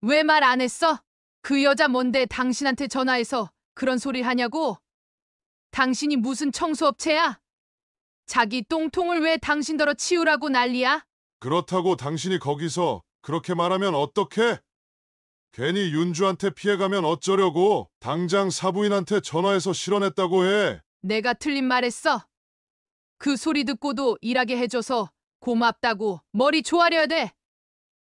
왜 말 안 했어? 그 여자 뭔데 당신한테 전화해서 그런 소리 하냐고? 당신이 무슨 청소업체야? 자기 똥통을 왜 당신더러 치우라고 난리야? 그렇다고 당신이 거기서 그렇게 말하면 어떡해? 괜히 윤주한테 피해가면 어쩌려고? 당장 사부인한테 전화해서 실언했다고 해. 내가 틀린 말 했어. 그 소리 듣고도 일하게 해줘서 고맙다고 머리 조아려야 돼.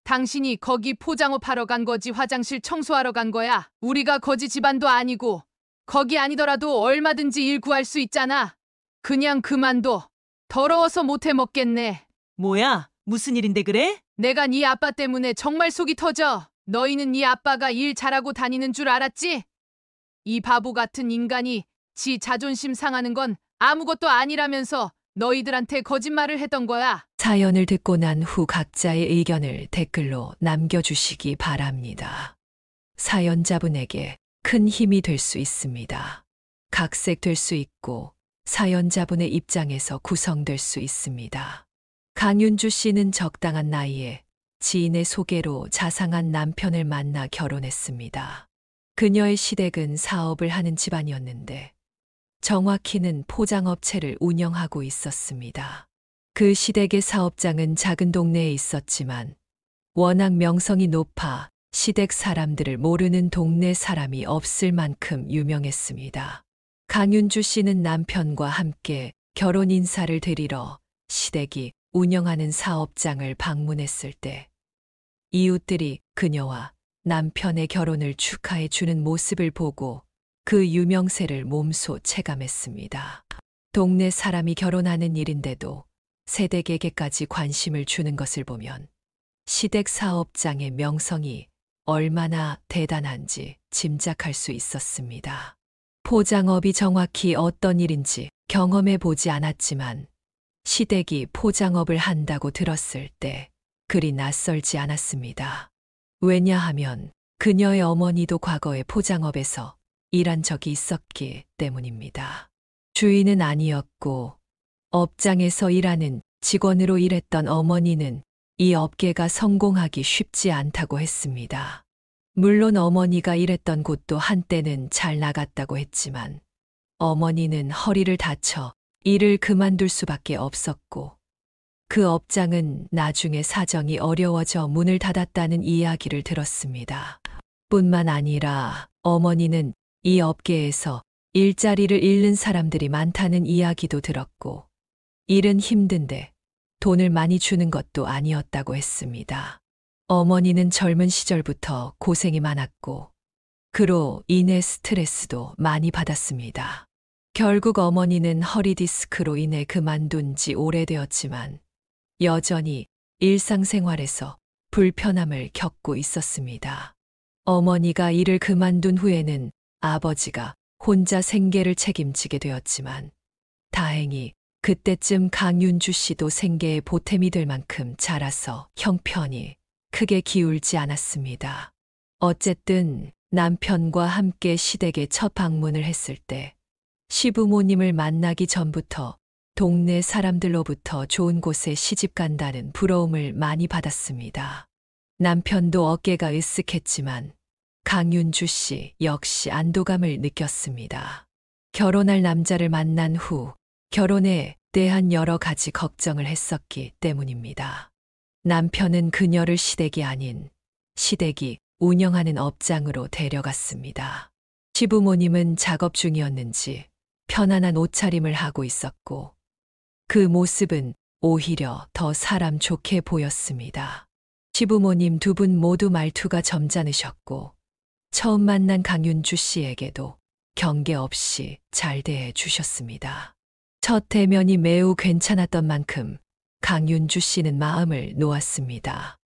당신이 거기 포장업 하러 간 거지 화장실 청소하러 간 거야. 우리가 거지 집안도 아니고 거기 아니더라도 얼마든지 일 구할 수 있잖아. 그냥 그만둬. 더러워서 못해 먹겠네. 뭐야? 무슨 일인데 그래? 내가 네 아빠 때문에 정말 속이 터져. 너희는 네 아빠가 일 잘하고 다니는 줄 알았지? 이 바보 같은 인간이 지 자존심 상하는 건 아무것도 아니라면서 너희들한테 거짓말을 했던 거야. 사연을 듣고 난 후 각자의 의견을 댓글로 남겨주시기 바랍니다. 사연자분에게 큰 힘이 될 수 있습니다. 각색될 수 있고 사연자분의 입장에서 구성될 수 있습니다. 강윤주 씨는 적당한 나이에 지인의 소개로 자상한 남편을 만나 결혼했습니다. 그녀의 시댁은 사업을 하는 집안이었는데 정확히는 포장업체를 운영하고 있었습니다. 그 시댁의 사업장은 작은 동네에 있었지만 워낙 명성이 높아 시댁 사람들을 모르는 동네 사람이 없을 만큼 유명했습니다. 강윤주 씨는 남편과 함께 결혼 인사를 드리러 시댁이 운영하는 사업장을 방문했을 때 이웃들이 그녀와 남편의 결혼을 축하해 주는 모습을 보고 그 유명세를 몸소 체감했습니다. 동네 사람이 결혼하는 일인데도 세댁에게까지 관심을 주는 것을 보면 시댁 사업장의 명성이 얼마나 대단한지 짐작할 수 있었습니다. 포장업이 정확히 어떤 일인지 경험해 보지 않았지만 시댁이 포장업을 한다고 들었을 때 그리 낯설지 않았습니다. 왜냐하면 그녀의 어머니도 과거에 포장업에서 일한 적이 있었기 때문입니다. 주인은 아니었고 업장에서 일하는 직원으로 일했던 어머니는 이 업계가 성공하기 쉽지 않다고 했습니다. 물론 어머니가 일했던 곳도 한때는 잘 나갔다고 했지만 어머니는 허리를 다쳐 일을 그만둘 수밖에 없었고 그 업장은 나중에 사정이 어려워져 문을 닫았다는 이야기를 들었습니다. 뿐만 아니라 어머니는 이 업계에서 일자리를 잃는 사람들이 많다는 이야기도 들었고 일은 힘든데 돈을 많이 주는 것도 아니었다고 했습니다. 어머니는 젊은 시절부터 고생이 많았고 그로 인해 스트레스도 많이 받았습니다. 결국 어머니는 허리 디스크로 인해 그만둔 지 오래되었지만 여전히 일상생활에서 불편함을 겪고 있었습니다. 어머니가 일을 그만둔 후에는 아버지가 혼자 생계를 책임지게 되었지만 다행히 그때쯤 강윤주 씨도 생계에 보탬이 될 만큼 자라서 형편이 크게 기울지 않았습니다. 어쨌든 남편과 함께 시댁에 첫 방문을 했을 때 시부모님을 만나기 전부터 동네 사람들로부터 좋은 곳에 시집 간다는 부러움을 많이 받았습니다. 남편도 어깨가 으쓱했지만 강윤주 씨 역시 안도감을 느꼈습니다. 결혼할 남자를 만난 후 결혼에 대한 여러 가지 걱정을 했었기 때문입니다. 남편은 그녀를 시댁이 아닌 시댁이 운영하는 업장으로 데려갔습니다. 시부모님은 작업 중이었는지 편안한 옷차림을 하고 있었고 그 모습은 오히려 더 사람 좋게 보였습니다. 시부모님 두 분 모두 말투가 점잖으셨고 처음 만난 강윤주 씨에게도 경계 없이 잘 대해 주셨습니다. 첫 대면이 매우 괜찮았던 만큼 강윤주 씨는 마음을 놓았습니다.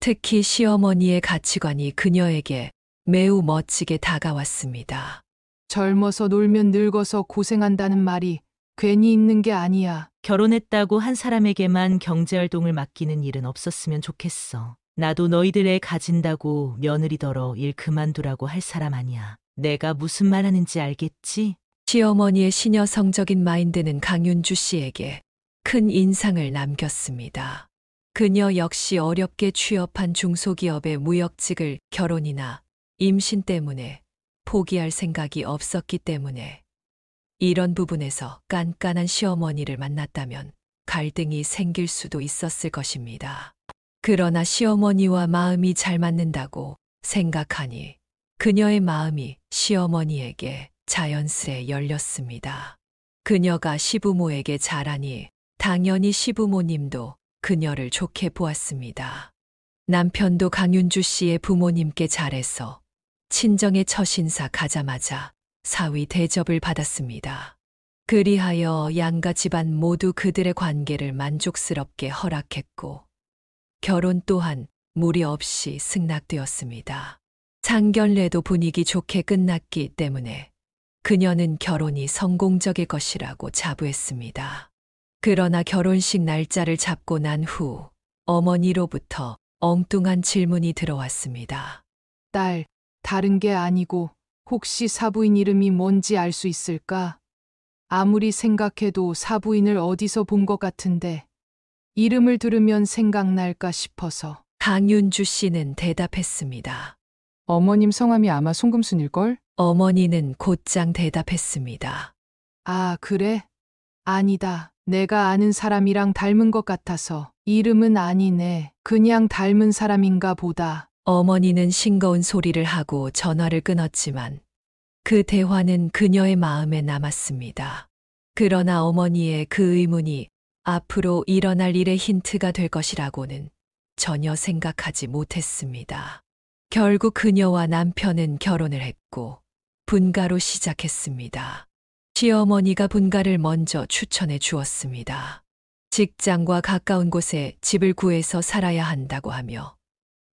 특히 시어머니의 가치관이 그녀에게 매우 멋지게 다가왔습니다. 젊어서 놀면 늙어서 고생한다는 말이 괜히 있는 게 아니야. 결혼했다고 한 사람에게만 경제활동을 맡기는 일은 없었으면 좋겠어. 나도 너희들에 가진다고 며느리더러 일 그만두라고 할 사람 아니야. 내가 무슨 말 하는지 알겠지? 시어머니의 시녀성적인 마인드는 강윤주 씨에게 큰 인상을 남겼습니다. 그녀 역시 어렵게 취업한 중소기업의 무역직을 결혼이나 임신 때문에 포기할 생각이 없었기 때문에 이런 부분에서 깐깐한 시어머니를 만났다면 갈등이 생길 수도 있었을 것입니다. 그러나 시어머니와 마음이 잘 맞는다고 생각하니 그녀의 마음이 시어머니에게 자연스레 열렸습니다. 그녀가 시부모에게 잘하니 당연히 시부모님도 그녀를 좋게 보았습니다. 남편도 강윤주 씨의 부모님께 잘해서 친정의 첫 인사 가자마자 사위 대접을 받았습니다. 그리하여 양가 집안 모두 그들의 관계를 만족스럽게 허락했고 결혼 또한 무리 없이 승낙되었습니다. 상견례도 분위기 좋게 끝났기 때문에 그녀는 결혼이 성공적일 것이라고 자부했습니다. 그러나 결혼식 날짜를 잡고 난 후 어머니로부터 엉뚱한 질문이 들어왔습니다. 딸, 다른 게 아니고 혹시 사부인 이름이 뭔지 알 수 있을까? 아무리 생각해도 사부인을 어디서 본 것 같은데 이름을 들으면 생각날까 싶어서. 강윤주 씨는 대답했습니다. 어머님 성함이 아마 송금순일걸? 어머니는 곧장 대답했습니다. 아, 그래? 아니다. 내가 아는 사람이랑 닮은 것 같아서. 이름은 아니네. 그냥 닮은 사람인가 보다. 어머니는 싱거운 소리를 하고 전화를 끊었지만 그 대화는 그녀의 마음에 남았습니다. 그러나 어머니의 그 의문이 앞으로 일어날 일의 힌트가 될 것이라고는 전혀 생각하지 못했습니다. 결국 그녀와 남편은 결혼을 했고 분가로 시작했습니다. 시어머니가 분가를 먼저 추천해 주었습니다. 직장과 가까운 곳에 집을 구해서 살아야 한다고 하며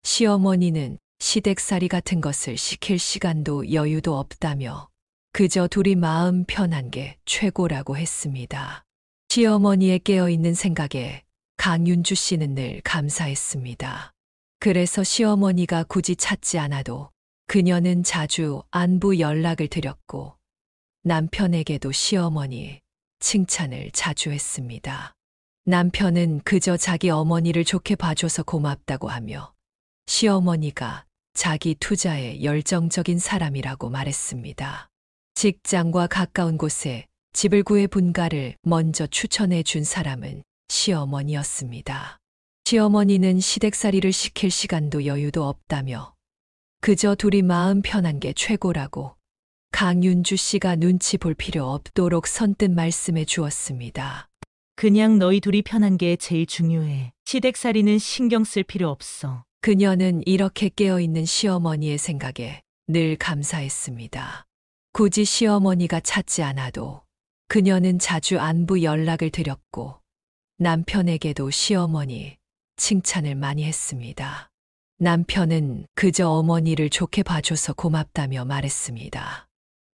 시어머니는 시댁살이 같은 것을 시킬 시간도 여유도 없다며 그저 둘이 마음 편한 게 최고라고 했습니다. 시어머니의 깨어있는 생각에 강윤주 씨는 늘 감사했습니다. 그래서 시어머니가 굳이 찾지 않아도 그녀는 자주 안부 연락을 드렸고 남편에게도 시어머니 칭찬을 자주 했습니다. 남편은 그저 자기 어머니를 좋게 봐줘서 고맙다고 하며 시어머니가 자기 투자에 열정적인 사람이라고 말했습니다. 직장과 가까운 곳에 집을 구해 분가를 먼저 추천해 준 사람은 시어머니였습니다. 시어머니는 시댁살이를 시킬 시간도 여유도 없다며 그저 둘이 마음 편한 게 최고라고 강윤주 씨가 눈치 볼 필요 없도록 선뜻 말씀해 주었습니다. 그냥 너희 둘이 편한 게 제일 중요해. 시댁살이는 신경 쓸 필요 없어. 그녀는 이렇게 깨어있는 시어머니의 생각에 늘 감사했습니다. 굳이 시어머니가 찾지 않아도 그녀는 자주 안부 연락을 드렸고 남편에게도 시어머니 칭찬을 많이 했습니다. 남편은 그저 어머니를 좋게 봐줘서 고맙다며 말했습니다.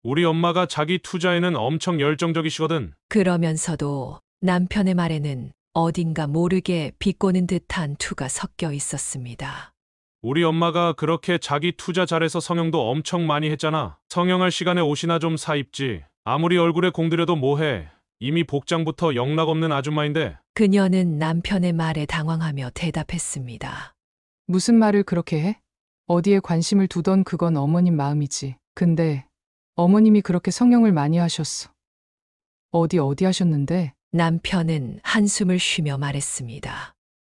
우리 엄마가 자기 투자에는 엄청 열정적이시거든. 그러면서도 남편의 말에는 어딘가 모르게 비꼬는 듯한 투가 섞여 있었습니다. 우리 엄마가 그렇게 자기 투자 잘해서 성형도 엄청 많이 했잖아. 성형할 시간에 옷이나 좀 사 입지. 아무리 얼굴에 공들여도 뭐해. 이미 복장부터 영락없는 아줌마인데. 그녀는 남편의 말에 당황하며 대답했습니다. 무슨 말을 그렇게 해? 어디에 관심을 두던 그건 어머님 마음이지. 근데 어머님이 그렇게 성형을 많이 하셨어. 어디 하셨는데? 남편은 한숨을 쉬며 말했습니다.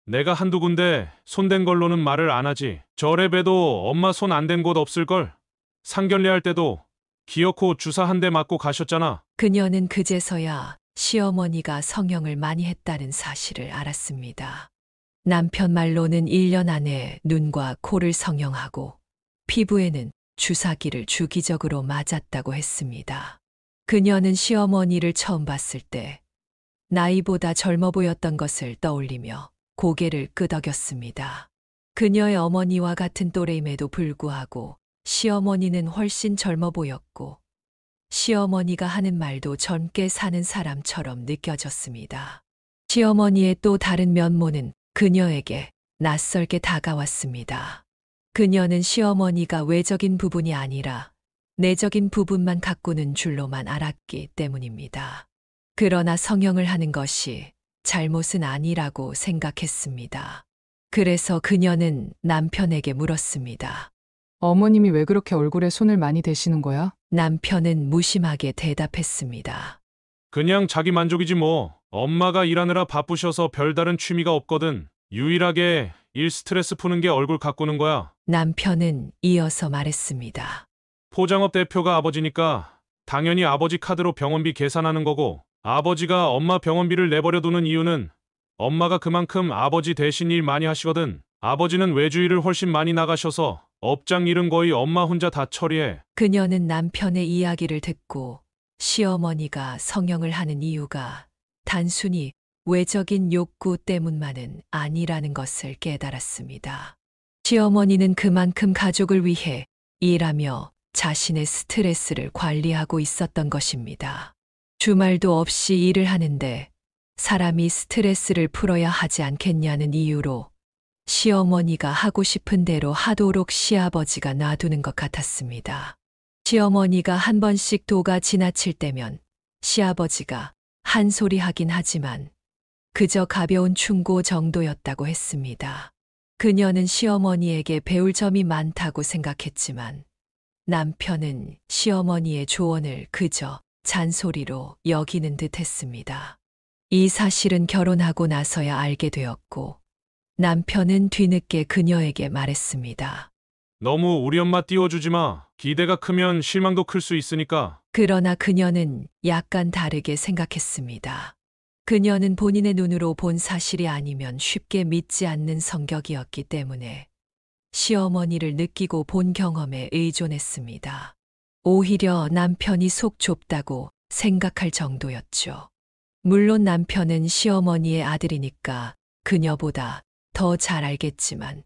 내가 한두 군데 손댄 걸로는 말을 안 하지. 저래 봬도 엄마 손 안 댄 곳 없을걸? 상견례 할 때도 기어코 주사 한 대 맞고 가셨잖아. 그녀는 그제서야 시어머니가 성형을 많이 했다는 사실을 알았습니다. 남편 말로는 1년 안에 눈과 코를 성형하고 피부에는 주사기를 주기적으로 맞았다고 했습니다. 그녀는 시어머니를 처음 봤을 때 나이보다 젊어 보였던 것을 떠올리며 고개를 끄덕였습니다. 그녀의 어머니와 같은 또래임에도 불구하고 시어머니는 훨씬 젊어 보였고 시어머니가 하는 말도 젊게 사는 사람처럼 느껴졌습니다. 시어머니의 또 다른 면모는 그녀에게 낯설게 다가왔습니다. 그녀는 시어머니가 외적인 부분이 아니라 내적인 부분만 가꾸는 줄로만 알았기 때문입니다. 그러나 성형을 하는 것이 잘못은 아니라고 생각했습니다. 그래서 그녀는 남편에게 물었습니다. 어머님이 왜 그렇게 얼굴에 손을 많이 대시는 거야? 남편은 무심하게 대답했습니다. 그냥 자기 만족이지 뭐. 엄마가 일하느라 바쁘셔서 별다른 취미가 없거든. 유일하게 일 스트레스 푸는 게 얼굴 가꾸는 거야. 남편은 이어서 말했습니다. 포장업 대표가 아버지니까 당연히 아버지 카드로 병원비 계산하는 거고, 아버지가 엄마 병원비를 내버려 두는 이유는 엄마가 그만큼 아버지 대신 일 많이 하시거든. 아버지는 외주일을 훨씬 많이 나가셔서 업장 일은 거의 엄마 혼자 다 처리해. 그녀는 남편의 이야기를 듣고 시어머니가 성형을 하는 이유가 단순히 외적인 욕구 때문만은 아니라는 것을 깨달았습니다. 시어머니는 그만큼 가족을 위해 일하며 자신의 스트레스를 관리하고 있었던 것입니다. 주말도 없이 일을 하는데 사람이 스트레스를 풀어야 하지 않겠냐는 이유로 시어머니가 하고 싶은 대로 하도록 시아버지가 놔두는 것 같았습니다. 시어머니가 한 번씩 도가 지나칠 때면 시아버지가 한 소리 하긴 하지만 그저 가벼운 충고 정도였다고 했습니다. 그녀는 시어머니에게 배울 점이 많다고 생각했지만 남편은 시어머니의 조언을 그저 잔소리로 여기는 듯 했습니다. 이 사실은 결혼하고 나서야 알게 되었고 남편은 뒤늦게 그녀에게 말했습니다. 너무 우리 엄마 띄워주지 마. 기대가 크면 실망도 클 수 있으니까. 그러나 그녀는 약간 다르게 생각했습니다. 그녀는 본인의 눈으로 본 사실이 아니면 쉽게 믿지 않는 성격이었기 때문에 시어머니를 느끼고 본 경험에 의존했습니다. 오히려 남편이 속 좁다고 생각할 정도였죠. 물론 남편은 시어머니의 아들이니까 그녀보다 더 잘 알겠지만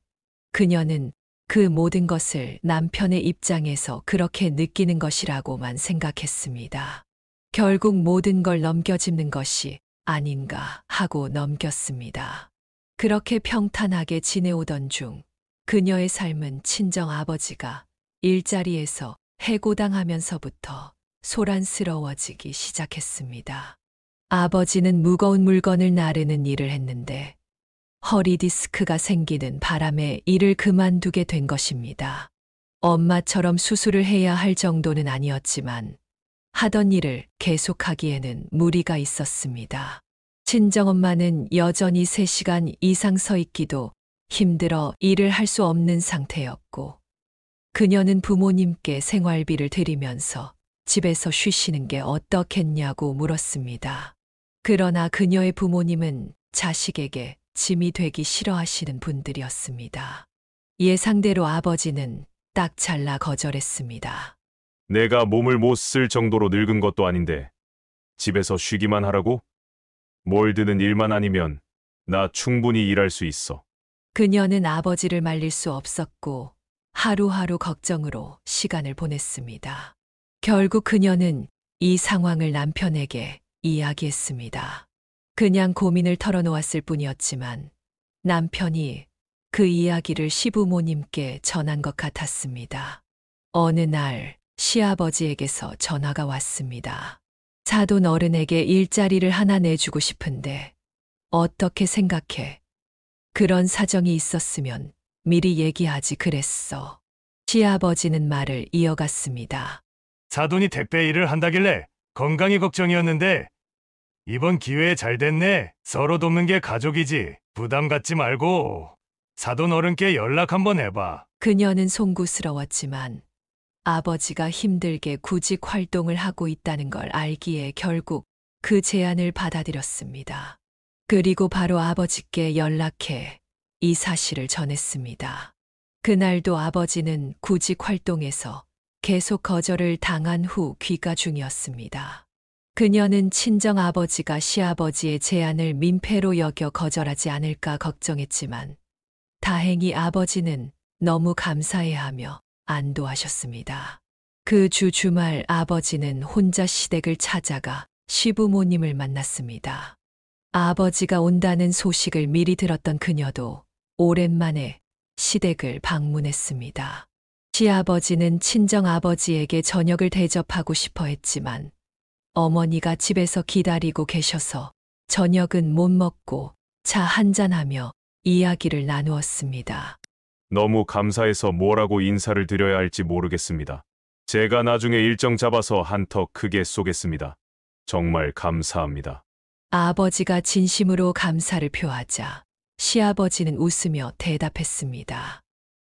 그녀는 그 모든 것을 남편의 입장에서 그렇게 느끼는 것이라고만 생각했습니다. 결국 모든 걸 넘겨짚는 것이 아닌가 하고 넘겼습니다. 그렇게 평탄하게 지내오던 중 그녀의 삶은 친정 아버지가 일자리에서 해고당하면서부터 소란스러워지기 시작했습니다. 아버지는 무거운 물건을 나르는 일을 했는데 허리 디스크가 생기는 바람에 일을 그만두게 된 것입니다. 엄마처럼 수술을 해야 할 정도는 아니었지만 하던 일을 계속하기에는 무리가 있었습니다. 친정엄마는 여전히 3시간 이상 서 있기도 힘들어 일을 할 수 없는 상태였고 그녀는 부모님께 생활비를 드리면서 집에서 쉬시는 게 어떻겠냐고 물었습니다. 그러나 그녀의 부모님은 자식에게 짐이 되기 싫어하시는 분들이었습니다. 예상대로 아버지는 딱 잘라 거절했습니다. 내가 몸을 못 쓸 정도로 늙은 것도 아닌데 집에서 쉬기만 하라고? 뭘 드는 일만 아니면 나 충분히 일할 수 있어. 그녀는 아버지를 말릴 수 없었고 하루하루 걱정으로 시간을 보냈습니다. 결국 그녀는 이 상황을 남편에게 이야기했습니다. 그냥 고민을 털어놓았을 뿐이었지만 남편이 그 이야기를 시부모님께 전한 것 같았습니다. 어느 날 시아버지에게서 전화가 왔습니다. 사돈 어른에게 일자리를 하나 내주고 싶은데 어떻게 생각해? 그런 사정이 있었으면 미리 얘기하지 그랬어. 시아버지는 말을 이어갔습니다. 사돈이 택배 일을 한다길래 건강이 걱정이었는데 이번 기회에 잘 됐네. 서로 돕는 게 가족이지. 부담 갖지 말고 사돈 어른께 연락 한번 해봐. 그녀는 송구스러웠지만 아버지가 힘들게 구직 활동을 하고 있다는 걸 알기에 결국 그 제안을 받아들였습니다. 그리고 바로 아버지께 연락해 이 사실을 전했습니다. 그날도 아버지는 구직 활동에서 계속 거절을 당한 후 귀가 중이었습니다. 그녀는 친정 아버지가 시아버지의 제안을 민폐로 여겨 거절하지 않을까 걱정했지만 다행히 아버지는 너무 감사해하며 안도하셨습니다. 그 주 주말 아버지는 혼자 시댁을 찾아가 시부모님을 만났습니다. 아버지가 온다는 소식을 미리 들었던 그녀도 오랜만에 시댁을 방문했습니다. 시아버지는 친정 아버지에게 저녁을 대접하고 싶어 했지만 어머니가 집에서 기다리고 계셔서 저녁은 못 먹고 차 한잔하며 이야기를 나누었습니다. 너무 감사해서 뭐라고 인사를 드려야 할지 모르겠습니다. 제가 나중에 일정 잡아서 한턱 크게 쏘겠습니다. 정말 감사합니다. 아버지가 진심으로 감사를 표하자 시아버지는 웃으며 대답했습니다.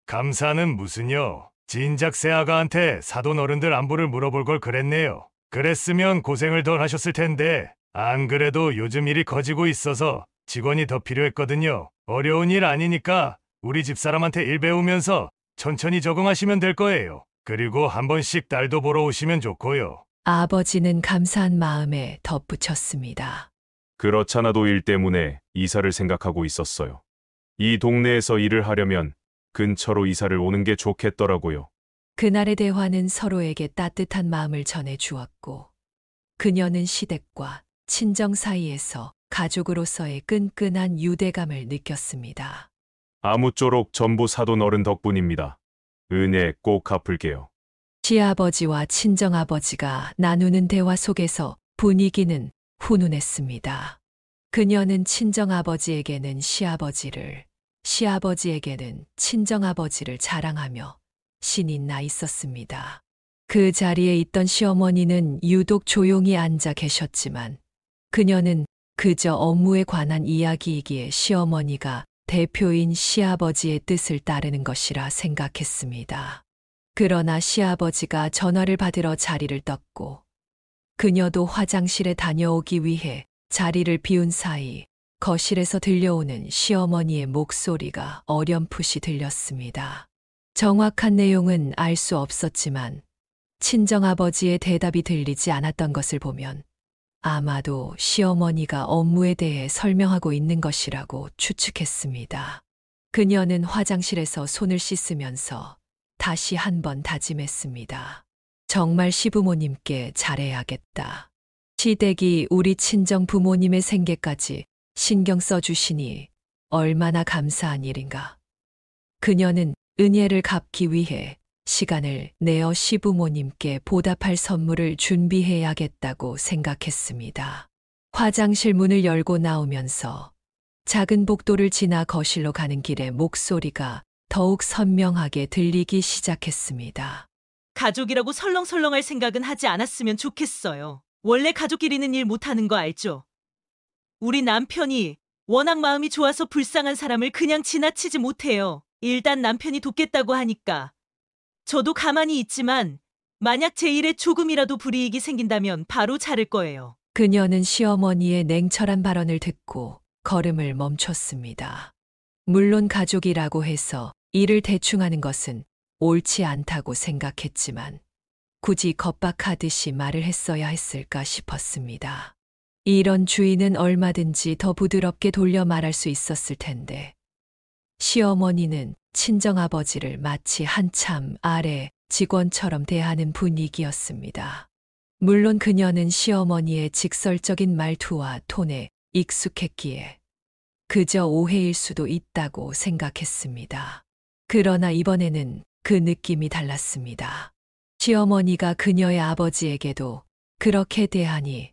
감사는 무슨요? 진작 새아가한테 사돈 어른들 안부를 물어볼 걸 그랬네요. 그랬으면 고생을 덜 하셨을 텐데 안 그래도 요즘 일이 커지고 있어서 직원이 더 필요했거든요. 어려운 일 아니니까 우리 집사람한테 일 배우면서 천천히 적응하시면 될 거예요. 그리고 한 번씩 딸도 보러 오시면 좋고요. 아버지는 감사한 마음에 덧붙였습니다. 그렇잖아도 일 때문에 이사를 생각하고 있었어요. 이 동네에서 일을 하려면 근처로 이사를 오는 게 좋겠더라고요. 그날의 대화는 서로에게 따뜻한 마음을 전해 주었고, 그녀는 시댁과 친정 사이에서 가족으로서의 끈끈한 유대감을 느꼈습니다. 아무쪼록 전부 사돈 어른 덕분입니다. 은혜 꼭 갚을게요. 시아버지와 친정아버지가 나누는 대화 속에서 분위기는 훈훈했습니다. 그녀는 친정아버지에게는 시아버지를, 시아버지에게는 친정아버지를 자랑하며 신이 나 있었습니다. 그 자리에 있던 시어머니는 유독 조용히 앉아 계셨지만 그녀는 그저 업무에 관한 이야기이기에 시어머니가 대표인 시아버지의 뜻을 따르는 것이라 생각했습니다. 그러나 시아버지가 전화를 받으러 자리를 떴고 그녀도 화장실에 다녀오기 위해 자리를 비운 사이 거실에서 들려오는 시어머니의 목소리가 어렴풋이 들렸습니다. 정확한 내용은 알 수 없었지만 친정아버지의 대답이 들리지 않았던 것을 보면 아마도 시어머니가 업무에 대해 설명하고 있는 것이라고 추측했습니다. 그녀는 화장실에서 손을 씻으면서 다시 한번 다짐했습니다. 정말 시부모님께 잘해야겠다. 시댁이 우리 친정 부모님의 생계까지 신경 써주시니 얼마나 감사한 일인가. 그녀는 은혜를 갚기 위해 시간을 내어 시부모님께 보답할 선물을 준비해야겠다고 생각했습니다. 화장실 문을 열고 나오면서 작은 복도를 지나 거실로 가는 길에 목소리가 더욱 선명하게 들리기 시작했습니다. 가족이라고 설렁설렁할 생각은 하지 않았으면 좋겠어요. 원래 가족끼리는 일 못하는 거 알죠? 우리 남편이 워낙 마음이 좋아서 불쌍한 사람을 그냥 지나치지 못해요. 일단 남편이 돕겠다고 하니까. 저도 가만히 있지만 만약 제 일에 조금이라도 불이익이 생긴다면 바로 자를 거예요. 그녀는 시어머니의 냉철한 발언을 듣고 걸음을 멈췄습니다. 물론 가족이라고 해서 일을 대충 하는 것은 옳지 않다고 생각했지만 굳이 겁박하듯이 말을 했어야 했을까 싶었습니다. 이런 주의는 얼마든지 더 부드럽게 돌려 말할 수 있었을 텐데 시어머니는 친정아버지를 마치 한참 아래 직원처럼 대하는 분위기였습니다. 물론 그녀는 시어머니의 직설적인 말투와 톤에 익숙했기에 그저 오해일 수도 있다고 생각했습니다. 그러나 이번에는 그 느낌이 달랐습니다. 시어머니가 그녀의 아버지에게도 그렇게 대하니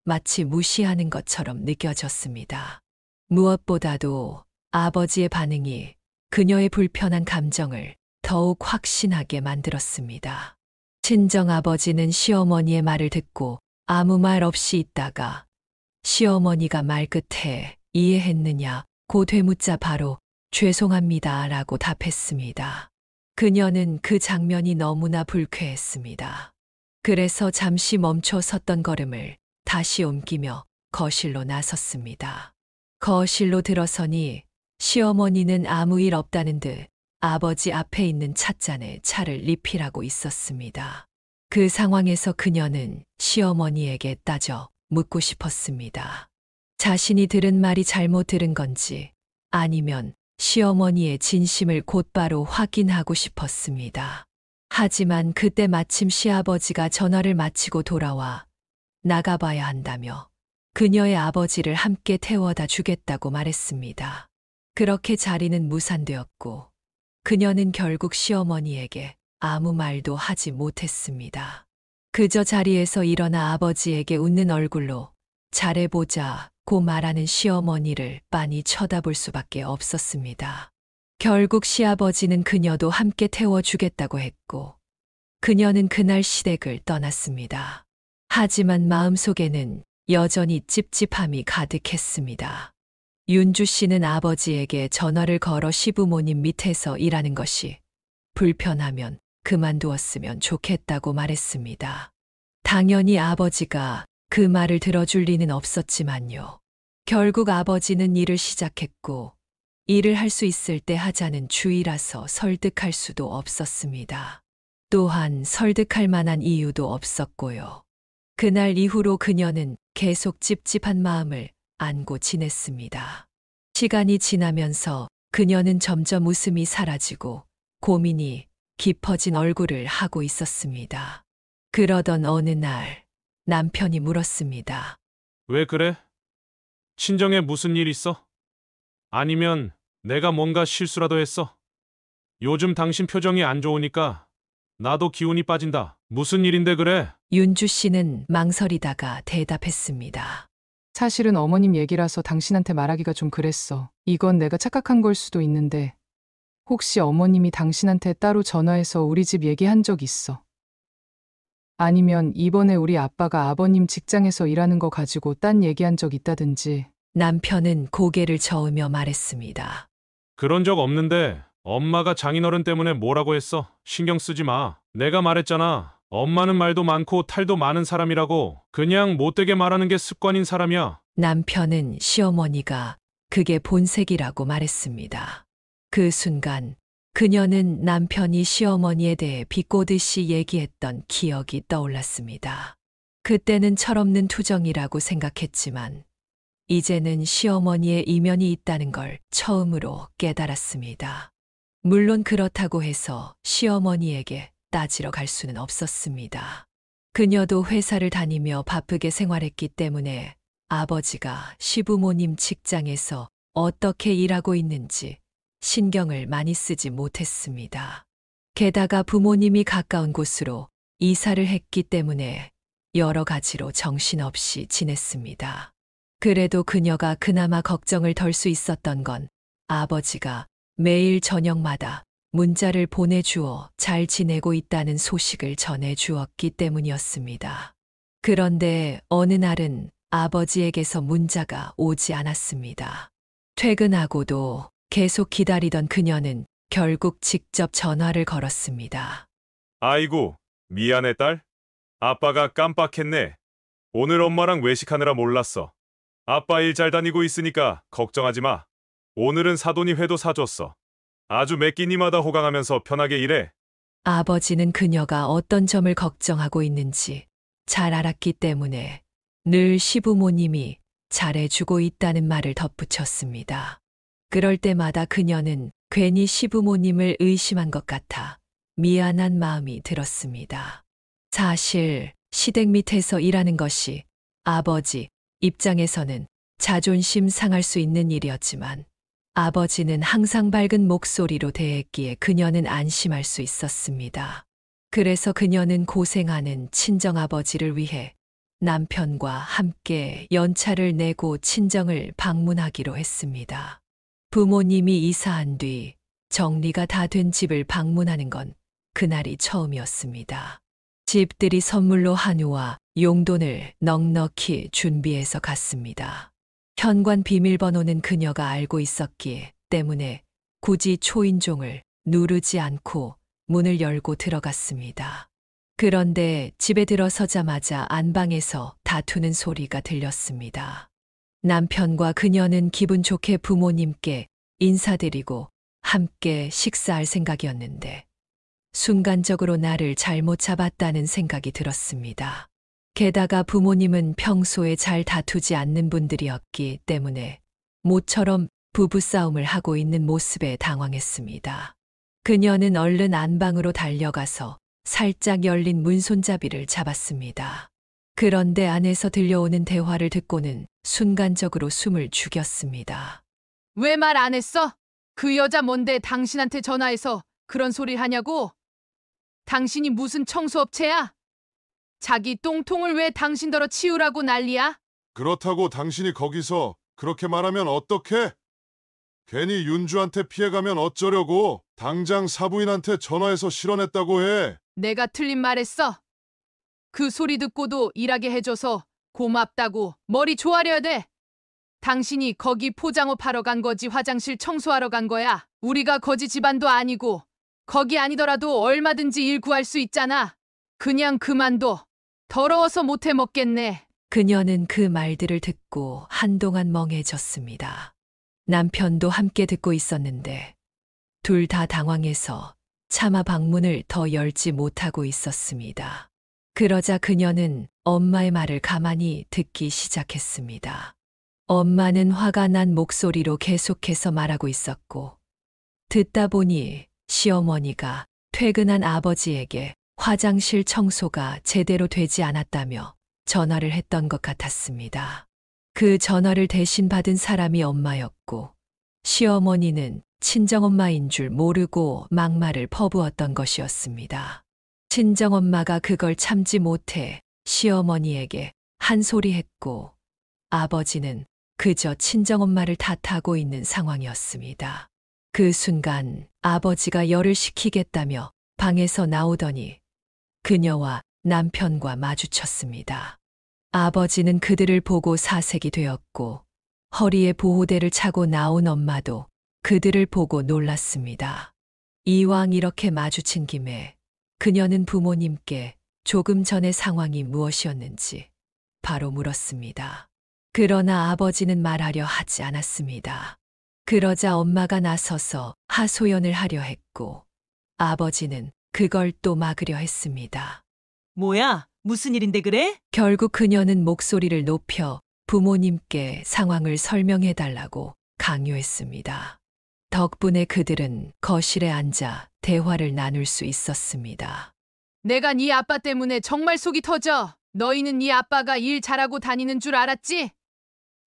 마치 무시하는 것처럼 느껴졌습니다. 무엇보다도 아버지의 반응이 그녀의 불편한 감정을 더욱 확신하게 만들었습니다. 친정아버지는 시어머니의 말을 듣고 아무 말 없이 있다가 시어머니가 말 끝에 이해했느냐 고 되묻자 바로 죄송합니다 라고 답했습니다. 그녀는 그 장면이 너무나 불쾌했습니다. 그래서 잠시 멈춰 섰던 걸음을 다시 옮기며 거실로 나섰습니다. 거실로 들어서니 시어머니는 아무 일 없다는 듯 아버지 앞에 있는 찻잔에 차를 리필하고 있었습니다. 그 상황에서 그녀는 시어머니에게 따져 묻고 싶었습니다. 자신이 들은 말이 잘못 들은 건지 아니면 시어머니의 진심을 곧바로 확인하고 싶었습니다. 하지만 그때 마침 시아버지가 전화를 마치고 돌아와 나가봐야 한다며 그녀의 아버지를 함께 태워다 주겠다고 말했습니다. 그렇게 자리는 무산되었고 그녀는 결국 시어머니에게 아무 말도 하지 못했습니다. 그저 자리에서 일어나 아버지에게 웃는 얼굴로 잘해보자고 말하는 시어머니를 빤히 쳐다볼 수밖에 없었습니다. 결국 시아버지는 그녀도 함께 태워주겠다고 했고, 그녀는 그날 시댁을 떠났습니다. 하지만 마음속에는 여전히 찝찝함이 가득했습니다. 윤주 씨는 아버지에게 전화를 걸어 시부모님 밑에서 일하는 것이 불편하면 그만두었으면 좋겠다고 말했습니다. 당연히 아버지가 그 말을 들어줄 리는 없었지만요. 결국 아버지는 일을 시작했고, 일을 할 수 있을 때 하자는 주의라서 설득할 수도 없었습니다. 또한 설득할 만한 이유도 없었고요. 그날 이후로 그녀는 계속 찝찝한 마음을 안고 지냈습니다. 시간이 지나면서 그녀는 점점 웃음이 사라지고 고민이 깊어진 얼굴을 하고 있었습니다. 그러던 어느 날 남편이 물었습니다. 왜 그래? 친정에 무슨 일 있어? 아니면 내가 뭔가 실수라도 했어? 요즘 당신 표정이 안 좋으니까 나도 기운이 빠진다. 무슨 일인데 그래? 윤주 씨는 망설이다가 대답했습니다. 사실은 어머님 얘기라서 당신한테 말하기가 좀 그랬어. 이건 내가 착각한 걸 수도 있는데 혹시 어머님이 당신한테 따로 전화해서 우리 집 얘기한 적 있어? 아니면 이번에 우리 아빠가 아버님 직장에서 일하는 거 가지고 딴 얘기한 적 있다든지. 남편은 고개를 저으며 말했습니다. 그런 적 없는데 엄마가 장인어른 때문에 뭐라고 했어? 신경 쓰지 마. 내가 말했잖아. 엄마는 말도 많고 탈도 많은 사람이라고. 그냥 못되게 말하는 게 습관인 사람이야. 남편은 시어머니가 그게 본색이라고 말했습니다. 그 순간 그녀는 남편이 시어머니에 대해 비꼬듯이 얘기했던 기억이 떠올랐습니다. 그때는 철없는 투정이라고 생각했지만 이제는 시어머니의 이면이 있다는 걸 처음으로 깨달았습니다. 물론 그렇다고 해서 시어머니에게 따지러 갈 수는 없었습니다. 그녀도 회사를 다니며 바쁘게 생활했기 때문에 아버지가 시부모님 직장에서 어떻게 일하고 있는지 신경을 많이 쓰지 못했습니다. 게다가 부모님이 가까운 곳으로 이사를 했기 때문에 여러 가지로 정신없이 지냈습니다. 그래도 그녀가 그나마 걱정을 덜 수 있었던 건 아버지가 매일 저녁마다 문자를 보내주어 잘 지내고 있다는 소식을 전해주었기 때문이었습니다. 그런데 어느 날은 아버지에게서 문자가 오지 않았습니다. 퇴근하고도 계속 기다리던 그녀는 결국 직접 전화를 걸었습니다. 아이고, 미안해 딸. 아빠가 깜빡했네. 오늘 엄마랑 외식하느라 몰랐어. 아빠 일 잘 다니고 있으니까 걱정하지 마. 오늘은 사돈이 회도 사줬어. 아주 매 끼니마다 호강하면서 편하게 일해. 아버지는 그녀가 어떤 점을 걱정하고 있는지 잘 알았기 때문에 늘 시부모님이 잘해주고 있다는 말을 덧붙였습니다. 그럴 때마다 그녀는 괜히 시부모님을 의심한 것 같아 미안한 마음이 들었습니다. 사실 시댁 밑에서 일하는 것이 아버지 입장에서는 자존심 상할 수 있는 일이었지만 아버지는 항상 밝은 목소리로 대했기에 그녀는 안심할 수 있었습니다. 그래서 그녀는 고생하는 친정아버지를 위해 남편과 함께 연차를 내고 친정을 방문하기로 했습니다. 부모님이 이사한 뒤 정리가 다 된 집을 방문하는 건 그날이 처음이었습니다. 집들이 선물로 한우와 용돈을 넉넉히 준비해서 갔습니다. 현관 비밀번호는 그녀가 알고 있었기 때문에 굳이 초인종을 누르지 않고 문을 열고 들어갔습니다. 그런데 집에 들어서자마자 안방에서 다투는 소리가 들렸습니다. 남편과 그녀는 기분 좋게 부모님께 인사드리고 함께 식사할 생각이었는데 순간적으로 나를 잘못 잡았다는 생각이 들었습니다. 게다가 부모님은 평소에 잘 다투지 않는 분들이었기 때문에 모처럼 부부싸움을 하고 있는 모습에 당황했습니다. 그녀는 얼른 안방으로 달려가서 살짝 열린 문손잡이를 잡았습니다. 그런데 안에서 들려오는 대화를 듣고는 순간적으로 숨을 죽였습니다. 왜 말 안 했어? 그 여자 뭔데 당신한테 전화해서 그런 소리 하냐고? 당신이 무슨 청소업체야? 자기 똥통을 왜 당신더러 치우라고 난리야? 그렇다고 당신이 거기서 그렇게 말하면 어떡해? 괜히 윤주한테 피해가면 어쩌려고? 당장 사부인한테 전화해서 실언했다고 해. 내가 틀린 말했어. 그 소리 듣고도 일하게 해줘서 고맙다고 머리 조아려야 돼. 당신이 거기 포장업 하러 간 거지 화장실 청소하러 간 거야. 우리가 거지 집안도 아니고 거기 아니더라도 얼마든지 일 구할 수 있잖아. 그냥 그만둬. 더러워서 못해 먹겠네. 그녀는 그 말들을 듣고 한동안 멍해졌습니다. 남편도 함께 듣고 있었는데 둘 다 당황해서 차마 방문을 더 열지 못하고 있었습니다. 그러자 그녀는 엄마의 말을 가만히 듣기 시작했습니다. 엄마는 화가 난 목소리로 계속해서 말하고 있었고 듣다 보니 시어머니가 퇴근한 아버지에게 화장실 청소가 제대로 되지 않았다며 전화를 했던 것 같았습니다. 그 전화를 대신 받은 사람이 엄마였고 시어머니는 친정엄마인 줄 모르고 막말을 퍼부었던 것이었습니다. 친정엄마가 그걸 참지 못해 시어머니에게 한 소리 했고 아버지는 그저 친정엄마를 탓하고 있는 상황이었습니다. 그 순간 아버지가 열을 식히겠다며 방에서 나오더니 그녀와 남편과 마주쳤습니다. 아버지는 그들을 보고 사색이 되었고 허리에 보호대를 차고 나온 엄마도 그들을 보고 놀랐습니다. 이왕 이렇게 마주친 김에 그녀는 부모님께 조금 전의 상황이 무엇이었는지 바로 물었습니다. 그러나 아버지는 말하려 하지 않았습니다. 그러자 엄마가 나서서 하소연을 하려 했고 아버지는 그걸 또 막으려 했습니다. 뭐야? 무슨 일인데 그래? 결국 그녀는 목소리를 높여 부모님께 상황을 설명해 달라고 강요했습니다. 덕분에 그들은 거실에 앉아 대화를 나눌 수 있었습니다. 내가 네 아빠 때문에 정말 속이 터져. 너희는 네 아빠가 일 잘하고 다니는 줄 알았지?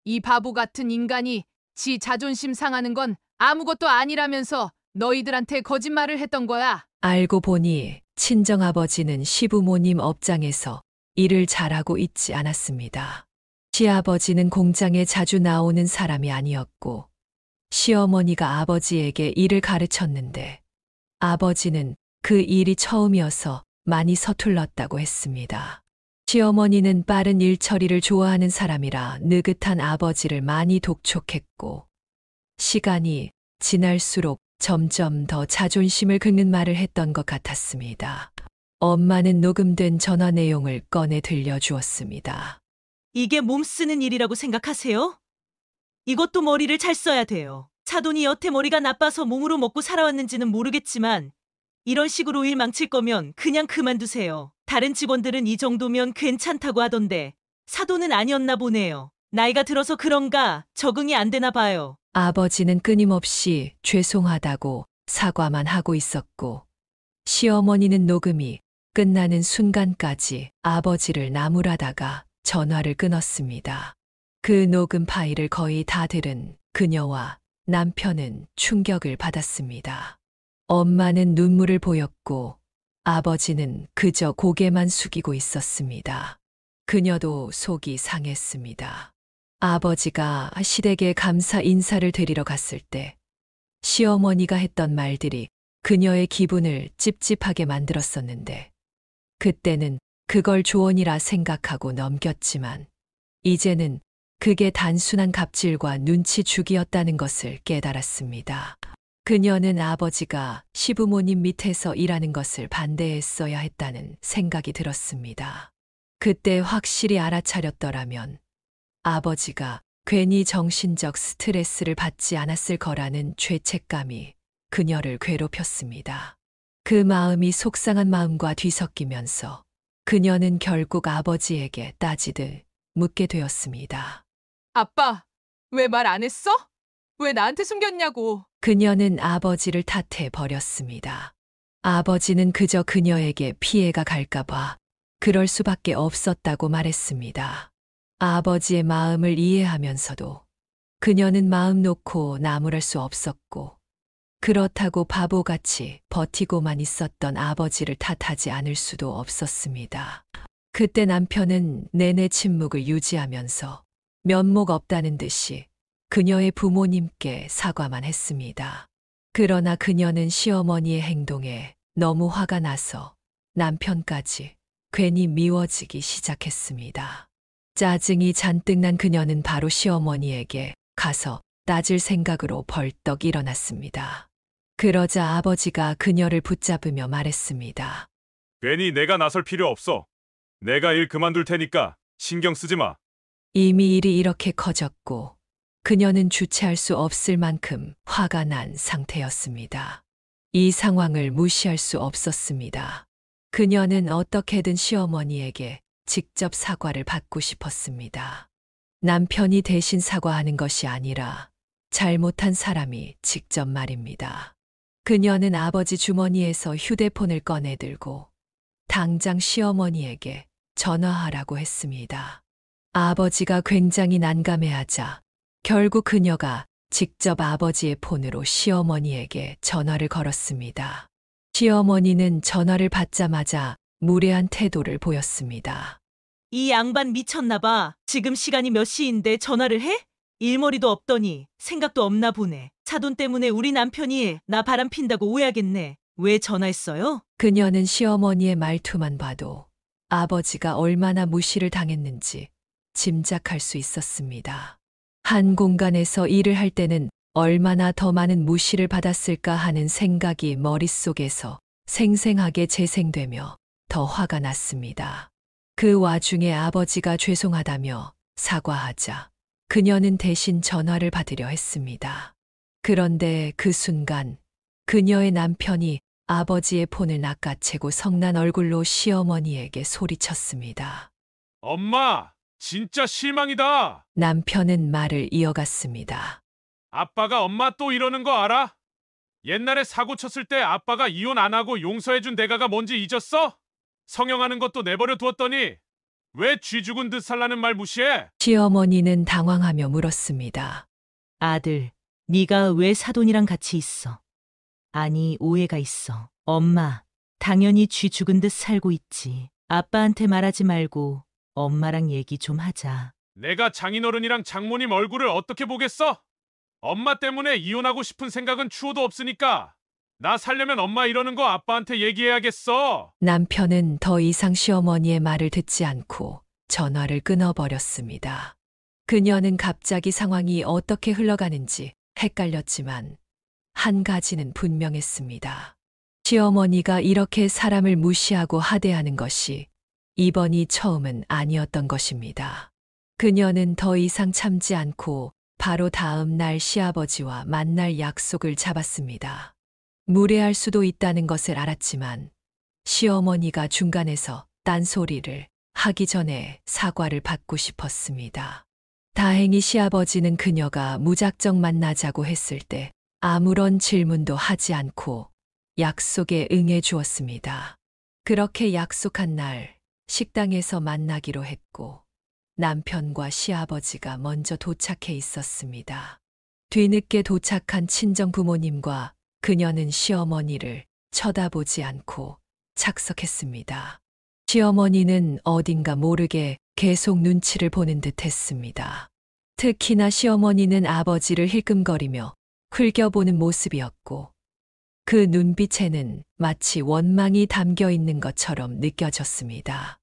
이 바보 같은 인간이 지 자존심 상하는 건 아무것도 아니라면서 너희들한테 거짓말을 했던 거야. 알고 보니 친정아버지는 시부모님 업장에서 일을 잘하고 있지 않았습니다. 시아버지는 공장에 자주 나오는 사람이 아니었고 시어머니가 아버지에게 일을 가르쳤는데 아버지는 그 일이 처음이어서 많이 서툴렀다고 했습니다. 시어머니는 빠른 일 처리를 좋아하는 사람이라 느긋한 아버지를 많이 독촉했고 시간이 지날수록 점점 더 자존심을 긁는 말을 했던 것 같았습니다. 엄마는 녹음된 전화 내용을 꺼내 들려주었습니다. 이게 몸 쓰는 일이라고 생각하세요? 이것도 머리를 잘 써야 돼요. 사돈이 여태 머리가 나빠서 몸으로 먹고 살아왔는지는 모르겠지만 이런 식으로 일 망칠 거면 그냥 그만두세요. 다른 직원들은 이 정도면 괜찮다고 하던데 사돈은 아니었나 보네요. 나이가 들어서 그런가 적응이 안 되나 봐요. 아버지는 끊임없이 죄송하다고 사과만 하고 있었고 시어머니는 녹음이 끝나는 순간까지 아버지를 나무라다가 전화를 끊었습니다. 그 녹음 파일을 거의 다 들은 그녀와 남편은 충격을 받았습니다. 엄마는 눈물을 보였고 아버지는 그저 고개만 숙이고 있었습니다. 그녀도 속이 상했습니다. 아버지가 시댁에 감사 인사를 드리러 갔을 때 시어머니가 했던 말들이 그녀의 기분을 찝찝하게 만들었었는데 그때는 그걸 조언이라 생각하고 넘겼지만 이제는 그게 단순한 갑질과 눈치 주기였다는 것을 깨달았습니다. 그녀는 아버지가 시부모님 밑에서 일하는 것을 반대했어야 했다는 생각이 들었습니다. 그때 확실히 알아차렸더라면 아버지가 괜히 정신적 스트레스를 받지 않았을 거라는 죄책감이 그녀를 괴롭혔습니다. 그 마음이 속상한 마음과 뒤섞이면서 그녀는 결국 아버지에게 따지듯 묻게 되었습니다. 아빠, 왜 말 안 했어? 왜 나한테 숨겼냐고. 그녀는 아버지를 탓해 버렸습니다. 아버지는 그저 그녀에게 피해가 갈까봐 그럴 수밖에 없었다고 말했습니다. 아버지의 마음을 이해하면서도 그녀는 마음 놓고 나무랄 수 없었고 그렇다고 바보같이 버티고만 있었던 아버지를 탓하지 않을 수도 없었습니다. 그때 남편은 내내 침묵을 유지하면서 면목 없다는 듯이 그녀의 부모님께 사과만 했습니다. 그러나 그녀는 시어머니의 행동에 너무 화가 나서 남편까지 괜히 미워지기 시작했습니다. 짜증이 잔뜩 난 그녀는 바로 시어머니에게 가서 따질 생각으로 벌떡 일어났습니다. 그러자 아버지가 그녀를 붙잡으며 말했습니다. 괜히 내가 나설 필요 없어. 내가 일 그만둘 테니까 신경 쓰지 마. 이미 일이 이렇게 커졌고 그녀는 주체할 수 없을 만큼 화가 난 상태였습니다. 이 상황을 무시할 수 없었습니다. 그녀는 어떻게든 시어머니에게 직접 사과를 받고 싶었습니다. 남편이 대신 사과하는 것이 아니라 잘못한 사람이 직접 말입니다. 그녀는 아버지 주머니에서 휴대폰을 꺼내들고 당장 시어머니에게 전화하라고 했습니다. 아버지가 굉장히 난감해하자 결국 그녀가 직접 아버지의 폰으로 시어머니에게 전화를 걸었습니다. 시어머니는 전화를 받자마자 무례한 태도를 보였습니다. 이 양반 미쳤나 봐. 지금 시간이 몇 시인데 전화를 해? 일머리도 없더니 생각도 없나 보네. 사돈 때문에 우리 남편이 나 바람핀다고 오해하겠네. 왜 전화했어요? 그녀는 시어머니의 말투만 봐도 아버지가 얼마나 무시를 당했는지 짐작할 수 있었습니다. 한 공간에서 일을 할 때는 얼마나 더 많은 무시를 받았을까 하는 생각이 머릿속에서 생생하게 재생되며 더 화가 났습니다. 그 와중에 아버지가 죄송하다며 사과하자 그녀는 대신 전화를 받으려 했습니다. 그런데 그 순간 그녀의 남편이 아버지의 폰을 낚아채고 성난 얼굴로 시어머니에게 소리쳤습니다. 엄마, 진짜 실망이다. 남편은 말을 이어갔습니다. 아빠가 엄마 또 이러는 거 알아? 옛날에 사고 쳤을 때 아빠가 이혼 안 하고 용서해준 대가가 뭔지 잊었어? 성형하는 것도 내버려 두었더니 왜 쥐 죽은 듯 살라는 말 무시해? 시어머니는 당황하며 물었습니다. 아들, 네가 왜 사돈이랑 같이 있어? 아니, 오해가 있어. 엄마, 당연히 쥐 죽은 듯 살고 있지. 아빠한테 말하지 말고 엄마랑 얘기 좀 하자. 내가 장인어른이랑 장모님 얼굴을 어떻게 보겠어? 엄마 때문에 이혼하고 싶은 생각은 추호도 없으니까 나 살려면 엄마 이러는 거 아빠한테 얘기해야겠어. 남편은 더 이상 시어머니의 말을 듣지 않고 전화를 끊어버렸습니다. 그녀는 갑자기 상황이 어떻게 흘러가는지 헷갈렸지만 한 가지는 분명했습니다. 시어머니가 이렇게 사람을 무시하고 하대하는 것이 이번이 처음은 아니었던 것입니다. 그녀는 더 이상 참지 않고 바로 다음 날 시아버지와 만날 약속을 잡았습니다. 무례할 수도 있다는 것을 알았지만 시어머니가 중간에서 딴소리를 하기 전에 사과를 받고 싶었습니다. 다행히 시아버지는 그녀가 무작정 만나자고 했을 때 아무런 질문도 하지 않고 약속에 응해 주었습니다. 그렇게 약속한 날 식당에서 만나기로 했고 남편과 시아버지가 먼저 도착해 있었습니다. 뒤늦게 도착한 친정 부모님과 그녀는 시어머니를 쳐다보지 않고 착석했습니다. 시어머니는 어딘가 모르게 계속 눈치를 보는 듯 했습니다. 특히나 시어머니는 아버지를 힐끔거리며 흘겨보는 모습이었고 그 눈빛에는 마치 원망이 담겨 있는 것처럼 느껴졌습니다.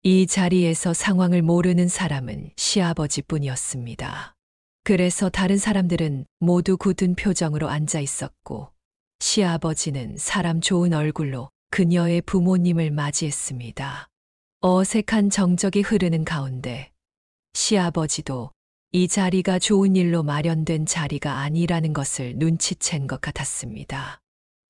이 자리에서 상황을 모르는 사람은 시아버지뿐이었습니다. 그래서 다른 사람들은 모두 굳은 표정으로 앉아 있었고 시아버지는 사람 좋은 얼굴로 그녀의 부모님을 맞이했습니다. 어색한 정적이 흐르는 가운데 시아버지도 이 자리가 좋은 일로 마련된 자리가 아니라는 것을 눈치챈 것 같았습니다.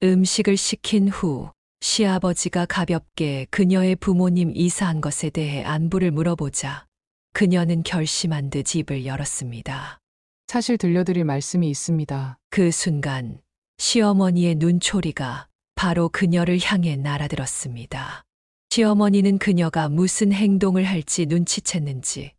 음식을 시킨 후 시아버지가 가볍게 그녀의 부모님 이사한 것에 대해 안부를 물어보자 그녀는 결심한 듯 입을 열었습니다. 사실 들려드릴 말씀이 있습니다. 그 순간 시어머니의 눈초리가 바로 그녀를 향해 날아들었습니다. 시어머니는 그녀가 무슨 행동을 할지 눈치챘는지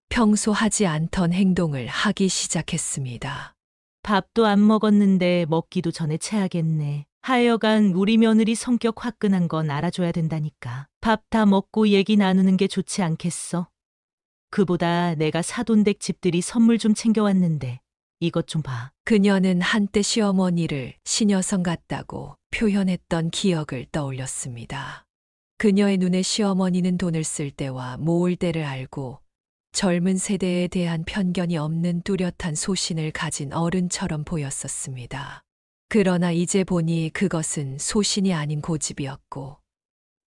평소 하지 않던 행동을 하기 시작했습니다. 밥도 안 먹었는데 먹기도 전에 체하겠네. 하여간 우리 며느리 성격 화끈한 건 알아줘야 된다니까. 밥 다 먹고 얘기 나누는 게 좋지 않겠어? 그보다 내가 사돈 댁 집들이 선물 좀 챙겨왔는데 이것 좀 봐. 그녀는 한때 시어머니를 시녀성 같다고 표현했던 기억을 떠올렸습니다. 그녀의 눈에 시어머니는 돈을 쓸 때와 모을 때를 알고 젊은 세대에 대한 편견이 없는 뚜렷한 소신을 가진 어른처럼 보였었습니다. 그러나 이제 보니 그것은 소신이 아닌 고집이었고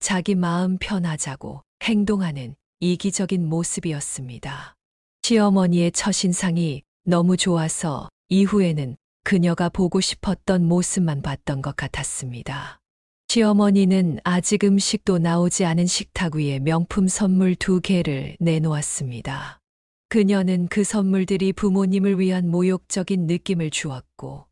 자기 마음 편하자고 행동하는 이기적인 모습이었습니다. 시어머니의 첫인상이 너무 좋아서 이후에는 그녀가 보고 싶었던 모습만 봤던 것 같았습니다. 시어머니는 아직 음식도 나오지 않은 식탁 위에 명품 선물 2개를 내놓았습니다. 그녀는 그 선물들이 부모님을 위한 모욕적인 느낌을 주었고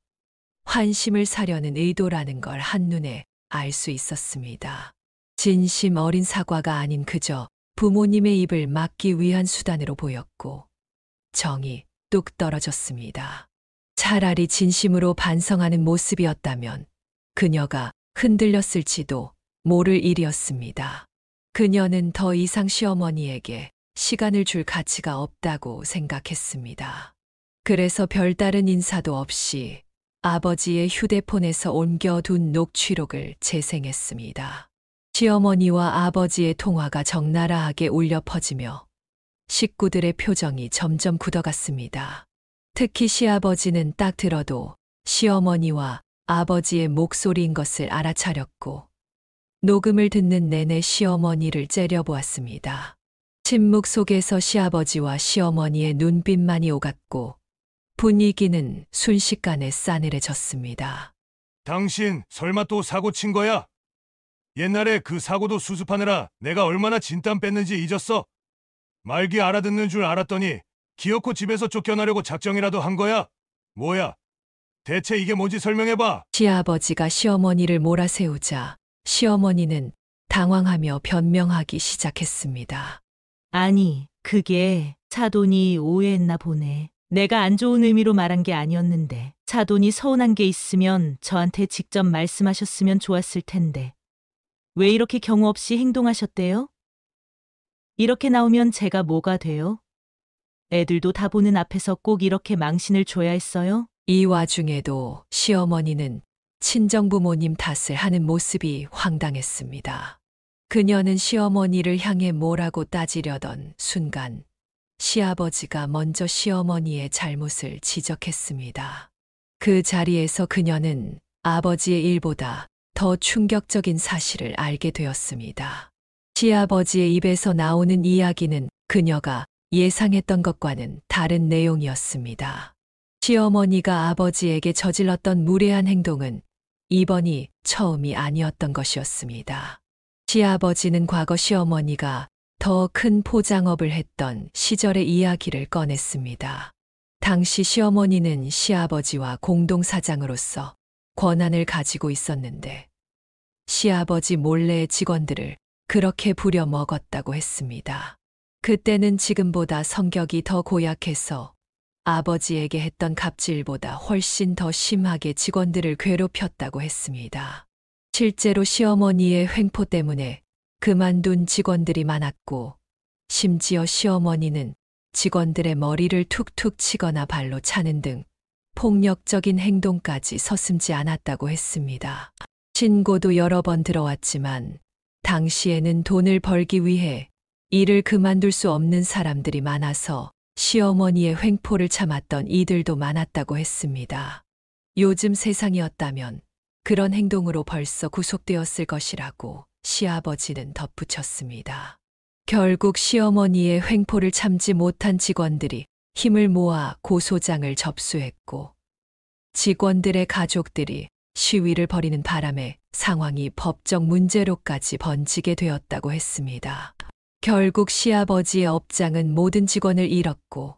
환심을 사려는 의도라는 걸 한눈에 알 수 있었습니다. 진심 어린 사과가 아닌 그저 부모님의 입을 막기 위한 수단으로 보였고 정이 뚝 떨어졌습니다. 차라리 진심으로 반성하는 모습이었다면 그녀가 흔들렸을지도 모를 일이었습니다. 그녀는 더 이상 시어머니에게 시간을 줄 가치가 없다고 생각했습니다. 그래서 별다른 인사도 없이 아버지의 휴대폰에서 옮겨둔 녹취록을 재생했습니다. 시어머니와 아버지의 통화가 적나라하게 울려 퍼지며 식구들의 표정이 점점 굳어갔습니다. 특히 시아버지는 딱 들어도 시어머니와 아버지의 목소리인 것을 알아차렸고 녹음을 듣는 내내 시어머니를 째려보았습니다. 침묵 속에서 시아버지와 시어머니의 눈빛만이 오갔고 분위기는 순식간에 싸늘해졌습니다. 당신 설마 또 사고 친 거야? 옛날에 그 사고도 수습하느라 내가 얼마나 진땀 뺐는지 잊었어? 말귀 알아듣는 줄 알았더니 기어코 집에서 쫓겨나려고 작정이라도 한 거야? 뭐야? 대체 이게 뭔지 설명해봐. 시아버지가 시어머니를 몰아세우자 시어머니는 당황하며 변명하기 시작했습니다. 아니, 그게 사돈이 오해했나 보네. 내가 안 좋은 의미로 말한 게 아니었는데 사돈이 서운한 게 있으면 저한테 직접 말씀하셨으면 좋았을 텐데 왜 이렇게 경우 없이 행동하셨대요? 이렇게 나오면 제가 뭐가 돼요? 애들도 다 보는 앞에서 꼭 이렇게 망신을 줘야 했어요? 이 와중에도 시어머니는 친정부모님 탓을 하는 모습이 황당했습니다. 그녀는 시어머니를 향해 뭐라고 따지려던 순간 시아버지가 먼저 시어머니의 잘못을 지적했습니다. 그 자리에서 그녀는 아버지의 일보다 더 충격적인 사실을 알게 되었습니다. 시아버지의 입에서 나오는 이야기는 그녀가 예상했던 것과는 다른 내용이었습니다. 시어머니가 아버지에게 저질렀던 무례한 행동은 이번이 처음이 아니었던 것이었습니다. 시아버지는 과거 시어머니가 더 큰 포장업을 했던 시절의 이야기를 꺼냈습니다. 당시 시어머니는 시아버지와 공동사장으로서 권한을 가지고 있었는데 시아버지 몰래 직원들을 그렇게 부려먹었다고 했습니다. 그때는 지금보다 성격이 더 고약해서 아버지에게 했던 갑질보다 훨씬 더 심하게 직원들을 괴롭혔다고 했습니다. 실제로 시어머니의 횡포 때문에 그만둔 직원들이 많았고 심지어 시어머니는 직원들의 머리를 툭툭 치거나 발로 차는 등 폭력적인 행동까지 서슴지 않았다고 했습니다. 신고도 여러 번 들어왔지만 당시에는 돈을 벌기 위해 일을 그만둘 수 없는 사람들이 많아서 시어머니의 횡포를 참았던 이들도 많았다고 했습니다. 요즘 세상이었다면 그런 행동으로 벌써 구속되었을 것이라고 시아버지는 덧붙였습니다. 결국 시어머니의 횡포를 참지 못한 직원들이 힘을 모아 고소장을 접수했고 직원들의 가족들이 시위를 벌이는 바람에 상황이 법적 문제로까지 번지게 되었다고 했습니다. 결국 시아버지의 업장은 모든 직원을 잃었고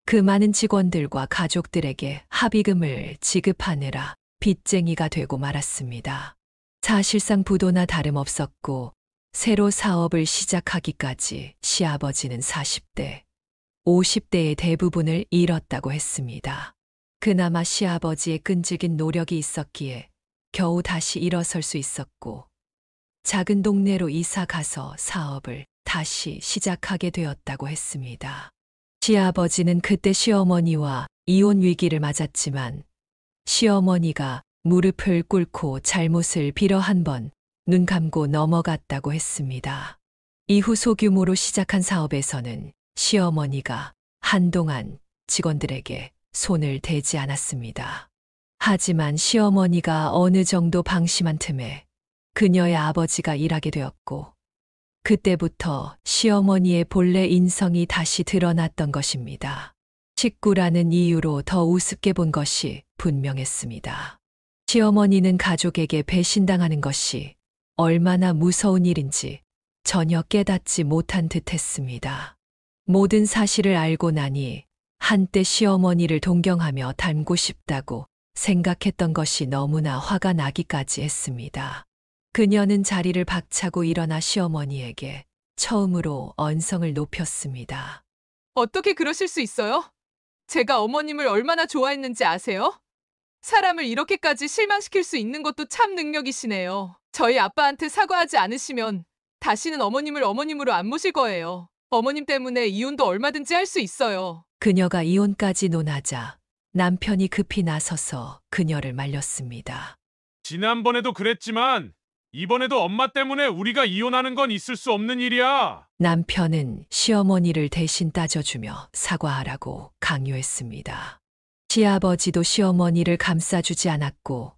그 많은 직원들과 가족들에게 합의금을 지급하느라 빚쟁이가 되고 말았습니다. 사실상 부도나 다름없었고 새로 사업을 시작하기까지 시아버지는 40대, 50대의 대부분을 잃었다고 했습니다. 그나마 시아버지의 끈질긴 노력이 있었기에 겨우 다시 일어설 수 있었고 작은 동네로 이사 가서 사업을 다시 시작하게 되었다고 했습니다. 시아버지는 그때 시어머니와 이혼 위기를 맞았지만 시어머니가 무릎을 꿇고 잘못을 빌어 한 번 눈 감고 넘어갔다고 했습니다. 이후 소규모로 시작한 사업에서는 시어머니가 한동안 직원들에게 손을 대지 않았습니다. 하지만 시어머니가 어느 정도 방심한 틈에 그녀의 아버지가 일하게 되었고 그때부터 시어머니의 본래 인성이 다시 드러났던 것입니다. 식구라는 이유로 더 우습게 본 것이 분명했습니다. 시어머니는 가족에게 배신당하는 것이 얼마나 무서운 일인지 전혀 깨닫지 못한 듯 했습니다. 모든 사실을 알고 나니 한때 시어머니를 동경하며 닮고 싶다고 생각했던 것이 너무나 화가 나기까지 했습니다. 그녀는 자리를 박차고 일어나 시어머니에게 처음으로 언성을 높였습니다. 어떻게 그러실 수 있어요? 제가 어머님을 얼마나 좋아했는지 아세요? 사람을 이렇게까지 실망시킬 수 있는 것도 참 능력이시네요. 저희 아빠한테 사과하지 않으시면 다시는 어머님을 어머님으로 안 모실 거예요. 어머님 때문에 이혼도 얼마든지 할 수 있어요. 그녀가 이혼까지 논하자 남편이 급히 나서서 그녀를 말렸습니다. 지난번에도 그랬지만 이번에도 엄마 때문에 우리가 이혼하는 건 있을 수 없는 일이야. 남편은 시어머니를 대신 따져주며 사과하라고 강요했습니다. 시아버지도 시어머니를 감싸주지 않았고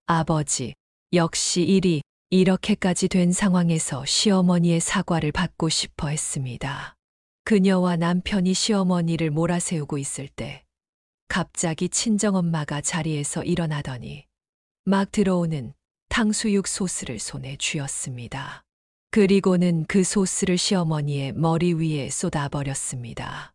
아버지 역시 일이 이렇게까지 된 상황에서 시어머니의 사과를 받고 싶어 했습니다. 그녀와 남편이 시어머니를 몰아세우고 있을 때 갑자기 친정엄마가 자리에서 일어나더니 막 들어오는 탕수육 소스를 손에 쥐었습니다. 그리고는 그 소스를 시어머니의 머리 위에 쏟아버렸습니다.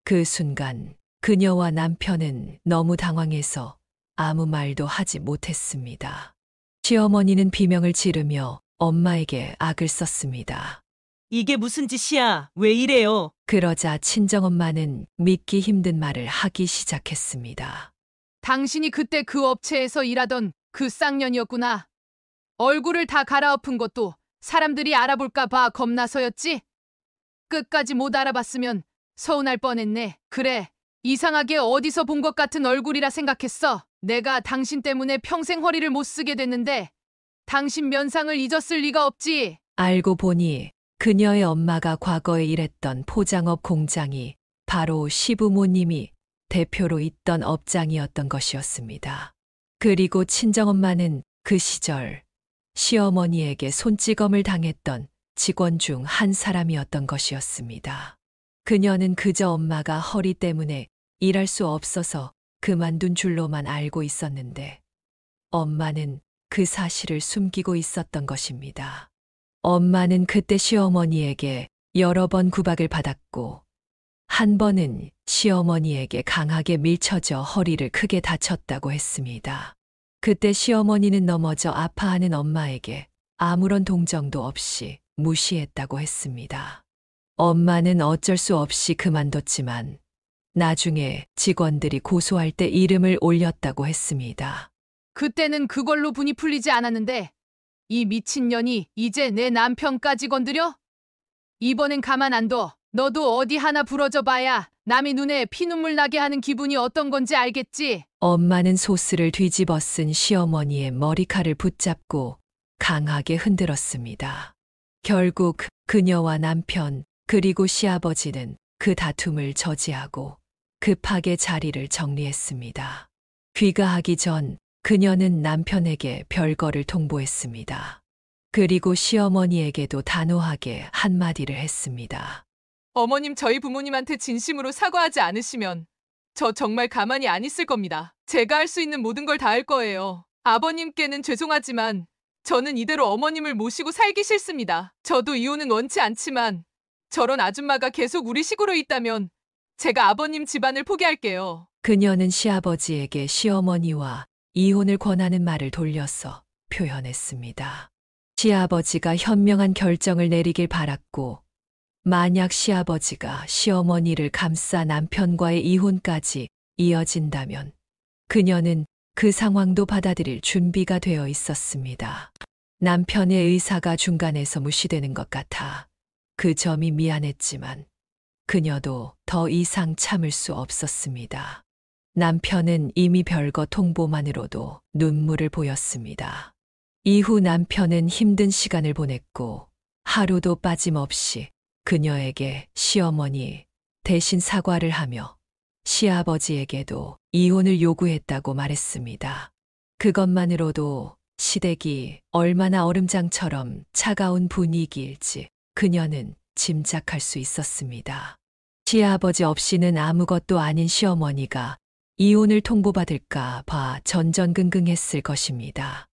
그 순간 그녀와 남편은 너무 당황해서 아무 말도 하지 못했습니다. 시어머니는 비명을 지르며 엄마에게 악을 썼습니다. 이게 무슨 짓이야? 왜 이래요? 그러자 친정엄마는 믿기 힘든 말을 하기 시작했습니다. 당신이 그때 그 업체에서 일하던 그 쌍년이었구나. 얼굴을 다 갈아엎은 것도 사람들이 알아볼까 봐 겁나서였지? 끝까지 못 알아봤으면 서운할 뻔했네. 그래, 이상하게 어디서 본 것 같은 얼굴이라 생각했어. 내가 당신 때문에 평생 허리를 못 쓰게 됐는데 당신 면상을 잊었을 리가 없지. 알고 보니 그녀의 엄마가 과거에 일했던 포장업 공장이 바로 시부모님이 대표로 있던 업장이었던 것이었습니다. 그리고 친정엄마는 그 시절 시어머니에게 손찌검을 당했던 직원 중 한 사람이었던 것이었습니다. 그녀는 그저 엄마가 허리 때문에 일할 수 없어서 그만둔 줄로만 알고 있었는데 엄마는 그 사실을 숨기고 있었던 것입니다. 엄마는 그때 시어머니에게 여러 번 구박을 받았고 한 번은 시어머니에게 강하게 밀쳐져 허리를 크게 다쳤다고 했습니다. 그때 시어머니는 넘어져 아파하는 엄마에게 아무런 동정도 없이 무시했다고 했습니다. 엄마는 어쩔 수 없이 그만뒀지만 나중에 직원들이 고소할 때 이름을 올렸다고 했습니다. 그때는 그걸로 분이 풀리지 않았는데 이 미친년이 이제 내 남편까지 건드려? 이번엔 가만 안 둬. 너도 어디 하나 부러져 봐야 남의 눈에 피눈물 나게 하는 기분이 어떤 건지 알겠지? 엄마는 소스를 뒤집어 쓴 시어머니의 머리칼을 붙잡고 강하게 흔들었습니다. 결국 그녀와 남편 그리고 시아버지는 그 다툼을 저지하고 급하게 자리를 정리했습니다. 귀가하기 전 그녀는 남편에게 별거를 통보했습니다. 그리고 시어머니에게도 단호하게 한마디를 했습니다. 어머님 저희 부모님한테 진심으로 사과하지 않으시면 저 정말 가만히 안 있을 겁니다. 제가 할 수 있는 모든 걸 다 할 거예요. 아버님께는 죄송하지만 저는 이대로 어머님을 모시고 살기 싫습니다. 저도 이혼은 원치 않지만 저런 아줌마가 계속 우리 식구로 있다면 제가 아버님 집안을 포기할게요. 그녀는 시아버지에게 시어머니와 이혼을 권하는 말을 돌려서 표현했습니다. 시아버지가 현명한 결정을 내리길 바랐고 만약 시아버지가 시어머니를 감싸 남편과의 이혼까지 이어진다면 그녀는 그 상황도 받아들일 준비가 되어 있었습니다. 남편의 의사가 중간에서 무시되는 것 같아 그 점이 미안했지만 그녀도 더 이상 참을 수 없었습니다. 남편은 이미 별거 통보만으로도 눈물을 보였습니다. 이후 남편은 힘든 시간을 보냈고 하루도 빠짐없이 그녀에게 시어머니 대신 사과를 하며 시아버지에게도 이혼을 요구했다고 말했습니다. 그것만으로도 시댁이 얼마나 얼음장처럼 차가운 분위기일지 그녀는 짐작할 수 있었습니다. 시아버지 없이는 아무것도 아닌 시어머니가 이혼을 통보받을까 봐 전전긍긍했을 것입니다.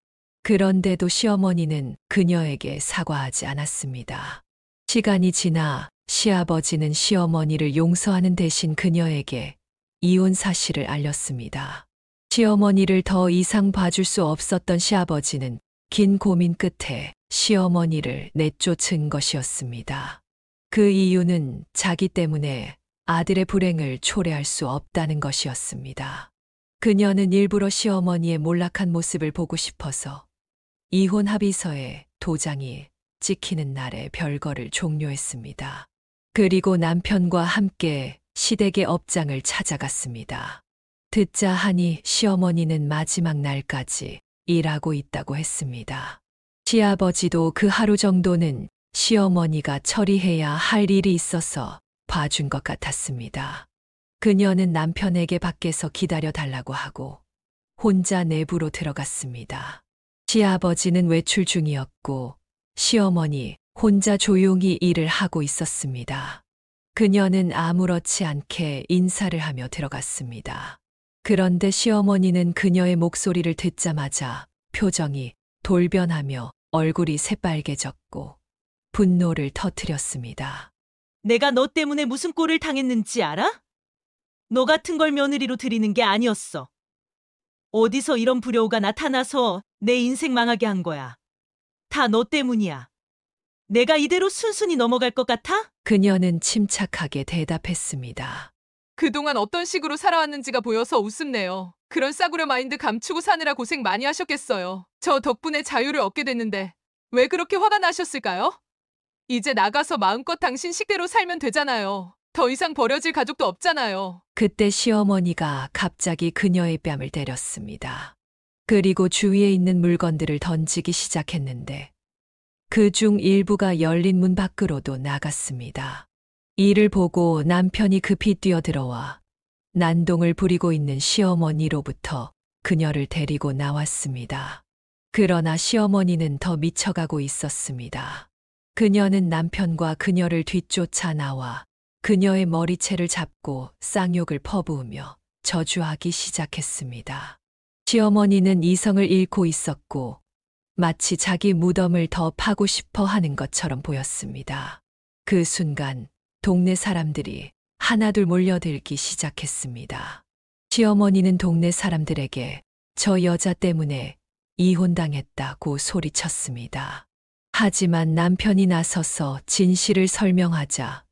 그런데도 시어머니는 그녀에게 사과하지 않았습니다. 시간이 지나 시아버지는 시어머니를 용서하는 대신 그녀에게 이혼 사실을 알렸습니다. 시어머니를 더 이상 봐줄 수 없었던 시아버지는 긴 고민 끝에 시어머니를 내쫓은 것이었습니다. 그 이유는 자기 때문에 아들의 불행을 초래할 수 없다는 것이었습니다. 그녀는 일부러 시어머니의 몰락한 모습을 보고 싶어서 이혼 합의서에 도장이 찍히는 날에 별거를 종료했습니다. 그리고 남편과 함께 시댁의 업장을 찾아갔습니다. 듣자 하니 시어머니는 마지막 날까지 일하고 있다고 했습니다. 시아버지도 그 하루 정도는 시어머니가 처리해야 할 일이 있어서 봐준 것 같았습니다. 그녀는 남편에게 밖에서 기다려 달라고 하고 혼자 내부로 들어갔습니다. 시아버지는 외출 중이었고 시어머니 혼자 조용히 일을 하고 있었습니다. 그녀는 아무렇지 않게 인사를 하며 들어갔습니다. 그런데 시어머니는 그녀의 목소리를 듣자마자 표정이 돌변하며 얼굴이 새빨개졌고 분노를 터뜨렸습니다. 내가 너 때문에 무슨 꼴을 당했는지 알아? 너 같은 걸 며느리로 들이는 게 아니었어. 어디서 이런 불효가 나타나서 내 인생 망하게 한 거야. 다 너 때문이야. 내가 이대로 순순히 넘어갈 것 같아? 그녀는 침착하게 대답했습니다. 그동안 어떤 식으로 살아왔는지가 보여서 웃음네요. 그런 싸구려 마인드 감추고 사느라 고생 많이 하셨겠어요. 저 덕분에 자유를 얻게 됐는데 왜 그렇게 화가 나셨을까요? 이제 나가서 마음껏 당신 식대로 살면 되잖아요. 더 이상 버려질 가족도 없잖아요. 그때 시어머니가 갑자기 그녀의 뺨을 때렸습니다. 그리고 주위에 있는 물건들을 던지기 시작했는데 그중 일부가 열린 문 밖으로도 나갔습니다. 이를 보고 남편이 급히 뛰어들어와 난동을 부리고 있는 시어머니로부터 그녀를 데리고 나왔습니다. 그러나 시어머니는 더 미쳐가고 있었습니다. 그녀는 남편과 그녀를 뒤쫓아 나와 그녀의 머리채를 잡고 쌍욕을 퍼부으며 저주하기 시작했습니다. 시어머니는 이성을 잃고 있었고 마치 자기 무덤을 더 파고 싶어 하는 것처럼 보였습니다. 그 순간 동네 사람들이 하나둘 몰려들기 시작했습니다. 시어머니는 동네 사람들에게 저 여자 때문에 이혼당했다고 소리쳤습니다. 하지만 남편이 나서서 진실을 설명하자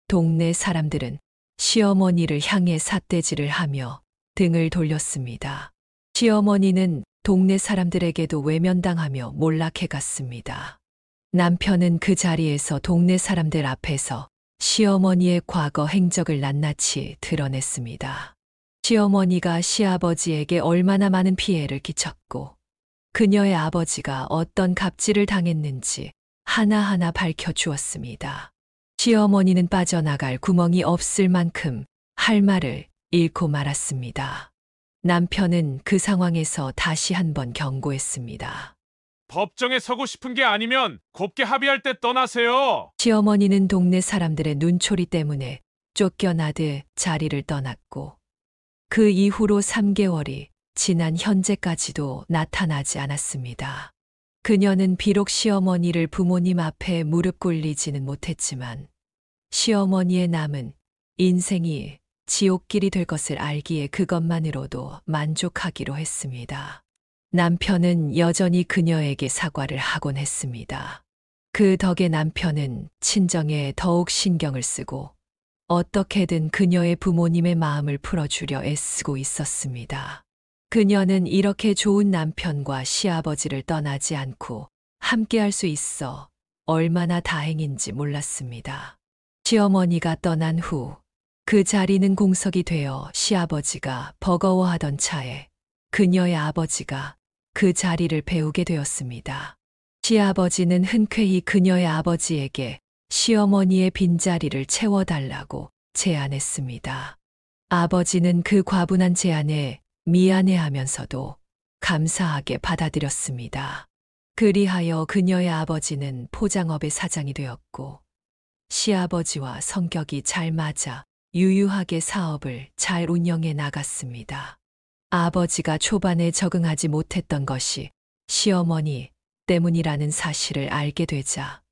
동네 사람들은 시어머니를 향해 삿대질을 하며 등을 돌렸습니다. 시어머니는 동네 사람들에게도 외면당하며 몰락해 갔습니다. 남편은 그 자리에서 동네 사람들 앞에서 시어머니의 과거 행적을 낱낱이 드러냈습니다. 시어머니가 시아버지에게 얼마나 많은 피해를 끼쳤고 그녀의 아버지가 어떤 갑질을 당했는지 하나하나 밝혀주었습니다. 시어머니는 빠져나갈 구멍이 없을 만큼 할 말을 잃고 말았습니다. 남편은 그 상황에서 다시 한번 경고했습니다. 법정에 서고 싶은 게 아니면 곱게 합의할 때 떠나세요. 시어머니는 동네 사람들의 눈초리 때문에 쫓겨나듯 자리를 떠났고 그 이후로 3개월이 지난 현재까지도 나타나지 않았습니다. 그녀는 비록 시어머니를 부모님 앞에 무릎 꿇리지는 못했지만 시어머니의 남은 인생이 지옥길이 될 것을 알기에 그것만으로도 만족하기로 했습니다. 남편은 여전히 그녀에게 사과를 하곤 했습니다. 그 덕에 남편은 친정에 더욱 신경을 쓰고 어떻게든 그녀의 부모님의 마음을 풀어주려 애쓰고 있었습니다. 그녀는 이렇게 좋은 남편과 시아버지를 떠나지 않고 함께할 수 있어 얼마나 다행인지 몰랐습니다. 시어머니가 떠난 후 그 자리는 공석이 되어 시아버지가 버거워하던 차에 그녀의 아버지가 그 자리를 배우게 되었습니다. 시아버지는 흔쾌히 그녀의 아버지에게 시어머니의 빈자리를 채워달라고 제안했습니다. 아버지는 그 과분한 제안에 미안해하면서도 감사하게 받아들였습니다. 그리하여 그녀의 아버지는 포장업의 사장이 되었고 시아버지와 성격이 잘 맞아 유유하게 사업을 잘 운영해 나갔습니다. 아버지가 초반에 적응하지 못했던 것이 시어머니 때문이라는 사실을 알게 되자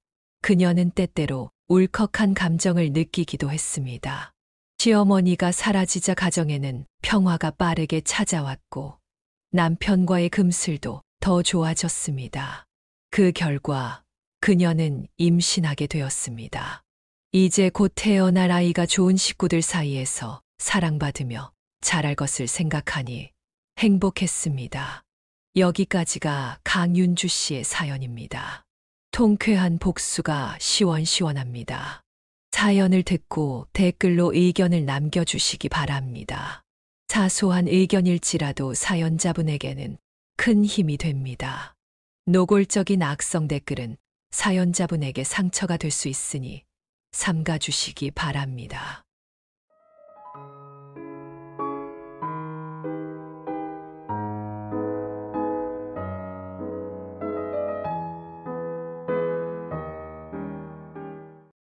그녀는 때때로 울컥한 감정을 느끼기도 했습니다. 시어머니가 사라지자 가정에는 평화가 빠르게 찾아왔고 남편과의 금슬도 더 좋아졌습니다. 그 결과 그녀는 임신하게 되었습니다. 이제 곧 태어날 아이가 좋은 식구들 사이에서 사랑받으며 자랄 것을 생각하니 행복했습니다. 여기까지가 강윤주 씨의 사연입니다. 통쾌한 복수가 시원시원합니다. 사연을 듣고 댓글로 의견을 남겨주시기 바랍니다. 사소한 의견일지라도 사연자분에게는 큰 힘이 됩니다. 노골적인 악성 댓글은 사연자분에게 상처가 될 수 있으니 삼가주시기 바랍니다.